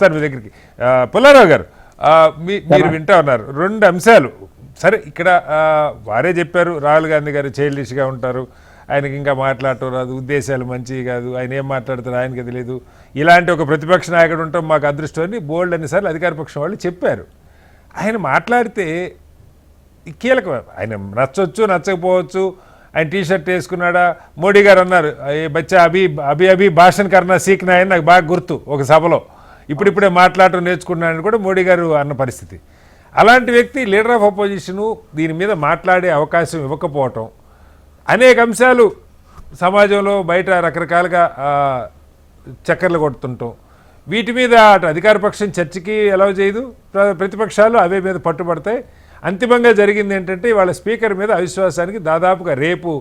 Sir మీ దగ్గరికి పుల్లారావు గారు మీరు వింటా ఉన్నారు రెండు అంశాలు. సరే ఇక్కడ వారే చెప్పారు రాహుల్ గాంధీ గారు చైల్డిష్గా ఉంటారు, ఆయనకి ఇంకా మాట్లాడటం రాదు, ఉద్దేశాలు మంచివి కాదు, ఆయన ఏం మాట్లాడతారు ఆయనకి తెలియదు, ఇలాంటి ఒక ప్రతిపక్ష నాయకుడు ఉంటాం మాకు అదృష్టం అని బోల్డ్ అన్నిసార్లు అధికార పక్షం వాళ్ళు చెప్పారు. ఆయన మాట్లాడితే కీలకం, ఆయన నచ్చవచ్చు నచ్చకపోవచ్చు, ఆయన టీషర్ట్ వేసుకున్నాడా, మోడీ గారు అన్నారు ఏ బచ్చా అభి అభి అభి భాషణ్ కర్నా సీక్నా అని నాకు బాగా గుర్తు, ఒక సభలో ఇప్పుడిప్పుడే మాట్లాడటం నేర్చుకున్నాడని కూడా మోడీ గారు అన్న పరిస్థితి. అలాంటి వ్యక్తి లీడర్ ఆఫ్ అపోజిషను దీని మీద మాట్లాడే అవకాశం ఇవ్వకపోవటం, అనేక అంశాలు సమాజంలో బయట రకరకాలుగా చక్కర్లు కొడుతుంటాం, వీటి మీద అటు అధికార పక్షం చర్చకి అలౌ చేయదు, ప్రతిపక్షాలు అవే మీద పట్టుబడతాయి. అంతిమంగా జరిగింది ఏంటంటే వాళ్ళ స్పీకర్ మీద అవిశ్వాసానికి దాదాపుగా రేపు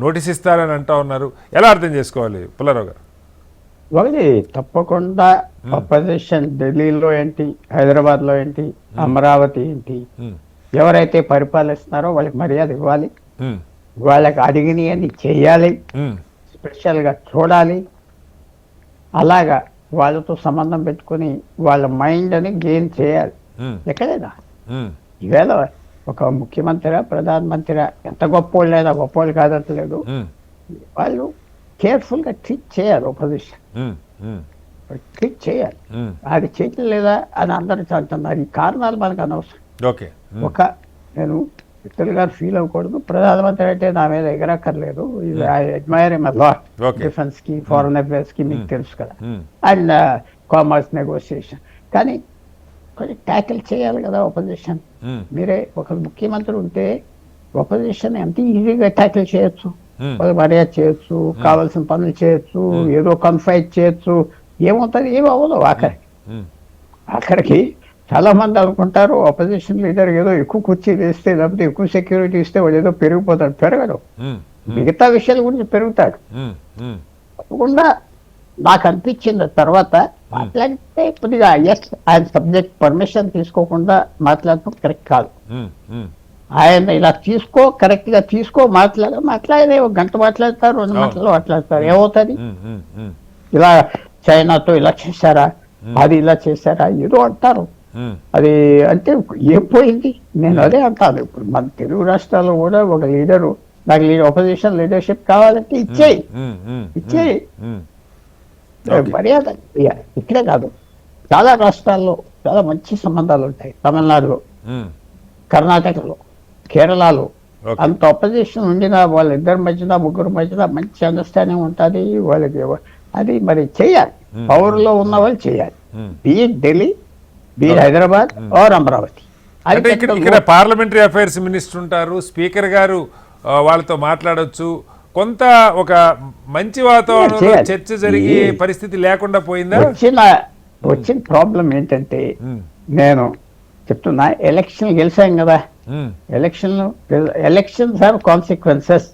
నోటీస్ ఇస్తారని అంటూ ఉన్నారు. ఎలా అర్థం చేసుకోవాలి పుల్లారావు గారు? ఒకటి తప్పకుండా అపోజిషన్ ఢిల్లీలో ఏంటి, హైదరాబాద్లో ఏంటి, అమరావతి ఏంటి, ఎవరైతే పరిపాలిస్తున్నారో వాళ్ళకి మర్యాద ఇవ్వాలి, వాళ్ళకి అడిగినవి అని చేయాలి, స్పెషల్గా చూడాలి. అలాగా వాళ్ళతో సంబంధం పెట్టుకుని వాళ్ళ మైండ్ అని గెయిన్ చేయాలి. ఎక్కడైనా ఈవేళ ఒక ముఖ్యమంత్రి ప్రధానమంత్రి ఎంత గొప్పోళ్ళైనా గొప్పోళ్ళు కాదంటలేదు, వాళ్ళు కేర్ఫుల్గా ట్రీట్ చేయాలి, ఒపోజిషన్ ట్రీట్ చేయాలి. అది చేయటం లేదా అని అందరూ అంటున్నారు. ఈ కారణాలు మనకు అనవసరం. ఒక నేను విఠల్ గారు ఫీల్ అవ్వకూడదు, ప్రధానమంత్రి అంటే నా మీద ఎగరక్కర్లేదు, I admire him a lot, defence కి ఫారెన్ అఫేర్స్ కి మీకు తెలుసు కదా, అండ్ కామర్స్ నెగోషియేషన్. కానీ కొంచెం ట్యాకిల్ చేయాలి కదా ఒపోజిషన్. మీరే ఒక ముఖ్యమంత్రి ఉంటే ఒపోజిషన్ ఎంత ఈజీగా ట్యాకిల్ చేయొచ్చు, మర్యాద చేయొచ్చు, కావాల్సిన పనులు చేయొచ్చు, ఏదో కన్ఫైట్ చేయొచ్చు. ఏమవుతుంది? ఏమి అవ్వదు. ఆఖరికి చాలా మంది అనుకుంటారు అపోజిషన్ లీడర్ ఏదో ఎక్కువ కుర్చీలు వేస్తే లేకపోతే ఎక్కువ సెక్యూరిటీ ఇస్తే వాడు ఏదో పెరిగిపోతాడు. పెరగడు, మిగతా విషయాల గురించి పెరుగుతాడు. తప్పకుండా నాకు అనిపించింది తర్వాత మాట్లాడితే కొద్దిగా ఆయన సబ్జెక్ట్ పర్మిషన్ తీసుకోకుండా మాట్లాడటం కరెక్ట్ కాదు. ఆయన ఇలా తీసుకో, కరెక్ట్ గా తీసుకో, మాట్లాడే ఒక గంట మాట్లాడతారు, 2 గంటలు మాట్లాడతారు. ఏమవుతుంది? ఇలా చైనాతో ఇలా చేశారా, అది ఇలా చేశారా, ఏదో అంటారు. అది అంటే ఏం పోయింది? నేను అదే అంటాను. ఇప్పుడు మన తెలుగు రాష్ట్రాల్లో కూడా ఒక లీడరు నాకు అపోజిషన్ లీడర్షిప్ కావాలంటే ఇచ్చేయి మర్యాద. ఇక్కడే కాదు, చాలా రాష్ట్రాల్లో చాలా మంచి సంబంధాలు ఉంటాయి. తమిళనాడులో, కర్ణాటకలో, కేరళలో అంత అపోజిషన్ ఉండినా వాళ్ళిద్దరి మధ్యన ముగ్గురు మధ్యన మంచి అండర్స్టాండింగ్ ఉంటుంది వాళ్ళకి. అది మరి చేయాలి, పవర్లో ఉన్న వాళ్ళు చేయాలి. Be Delhi, be Hyderabad or Amaravati. అంటే ఇక్కడ పార్లమెంటరీ అఫైర్స్ మినిస్టర్ ఉంటారు, స్పీకర్ గారు వాళ్ళతో మాట్లాడొచ్చు. కొంత ఒక మంచి వాతావరణంలో చర్చ జరిగే పరిస్థితి లేకుండా పోయిందా? వచ్చిన ప్రాబ్లం ఏంటంటే, నేను చెప్తున్నా, ఎలక్షన్ గెలిచాం కదా, ఎలక్షన్స్ హ్యావ్ కాన్సిక్వెన్సెస్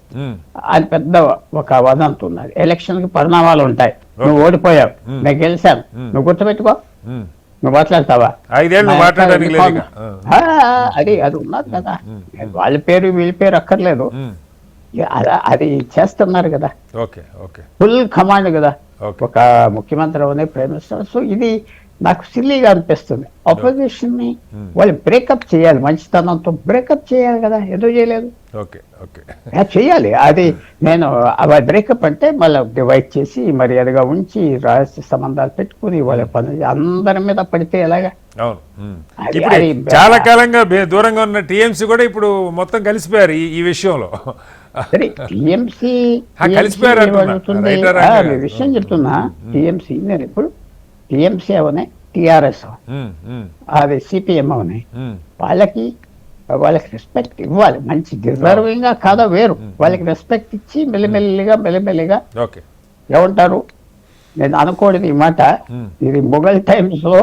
అని పెద్ద ఒక వదంతి ఉన్నది. ఎలక్షన్ కి పరిణామాలు ఉంటాయి. నువ్వు ఓడిపోయావు, నేను గెలిచాను, నువ్వు గుర్తుపెట్టుకో, నువ్వు మాట్లాడతావా? అది ఉన్నది కదా. వాళ్ళ పేరు వీళ్ళ పేరు అక్కర్లేదు, అది చేస్తున్నారు కదా, ఫుల్ కమాండ్ కదా ఒక ముఖ్యమంత్రి అనే ప్రైమ్ మినిస్టర్. సో ఇది నాకు సిల్లీగా అనిపిస్తుంది. అపోజిషన్ ని వాళ్ళు బ్రేకప్ చేయాలి, మంచితనంతో బ్రేకప్ చేయాలి కదా, ఏదో చేయలేదు, చేయాలి. అది నేను బ్రేకప్ అంటే మళ్ళీ డివైడ్ చేసి మర్యాదగా ఉంచి రహస్య సంబంధాలు పెట్టుకుని వాళ్ళ పనులు అందరి మీద పడితే ఎలాగా? చాలా కాలంగా దూరంగా ఉన్న టీఎంసీ కూడా ఇప్పుడు మొత్తం కలిసిపోయారు ఈ విషయంలో. టీఎంసీ విషయం చెప్తున్నా. టీఎంసీ నేను ఇప్పుడు టీఎంసీ అవనే, టిఆర్ఎస్ అది సిపిఎం అవనాయి, వాళ్ళకి రెస్పెక్ట్ ఇవ్వాలి. మంచి డిజర్వింగ్ గా కాదా వేరు, వాళ్ళకి రెస్పెక్ట్ ఇచ్చి మెల్లిమెల్లిగా ఏమంటారు, నేను అనుకోండి ఈ మాట, ఇది మొఘల్ టైమ్స్ లో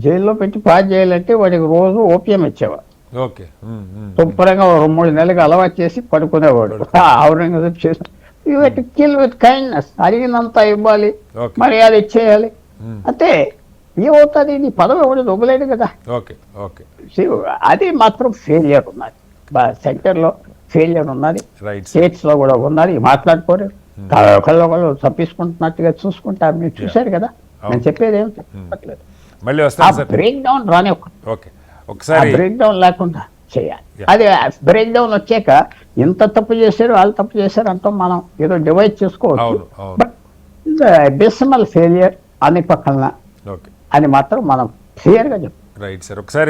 జైల్లో పెట్టి పాస్ చేయాలంటే వాడికి రోజు ఓపియం ఇచ్చేవాడు. శుభ్రంగా 2-3 నెలలకు అలవాటు చేసి పడుకునేవాడు. ఔరంగజేబ్ చేసి కిల్ విత్ కైండ్నెస్, అడిగినంత ఇవ్వాలి, మర్యాద ఇచ్చేయాలి. అంటే ఏమవుతుంది, నీ పదవి ఎవరు దొబ్బలేదు కదా. అది మాత్రం ఫెయిలియర్ ఉన్నది, సెంటర్ లో ఫెయిలియర్ ఉన్నది, స్టేట్స్ లో కూడా ఉన్నది. మాట్లాడుకోరు, ఒకళ్ళు తప్పించుకుంటున్నట్టుగా చూసుకుంటారు. మీరు చూశారు కదా, నేను చెప్పేది ఏం చెప్పట్లేదు. మళ్ళీ ఆ వస్తాను సార్. బ్రేక్ డౌన్ రాని ఓకే, ఆ ఒకసారి బ్రేక్ డౌన్ లేకుండా చేయాలి. Yeah. అది బ్రేక్ డౌన్ వచ్చాక ఇంత తప్పు చేశారు వాళ్ళు తప్పు చేశారు అంటాం మనం ఏదో డివైడ్ చేసుకోవచ్చు. అవును అవును బట్ డెసిమల్ ఫెయిలియర్ అని పక్కన ఓకే అని మాత్రం మనం క్లియర్గా చెప్తాం. Right sir. ఒకసారి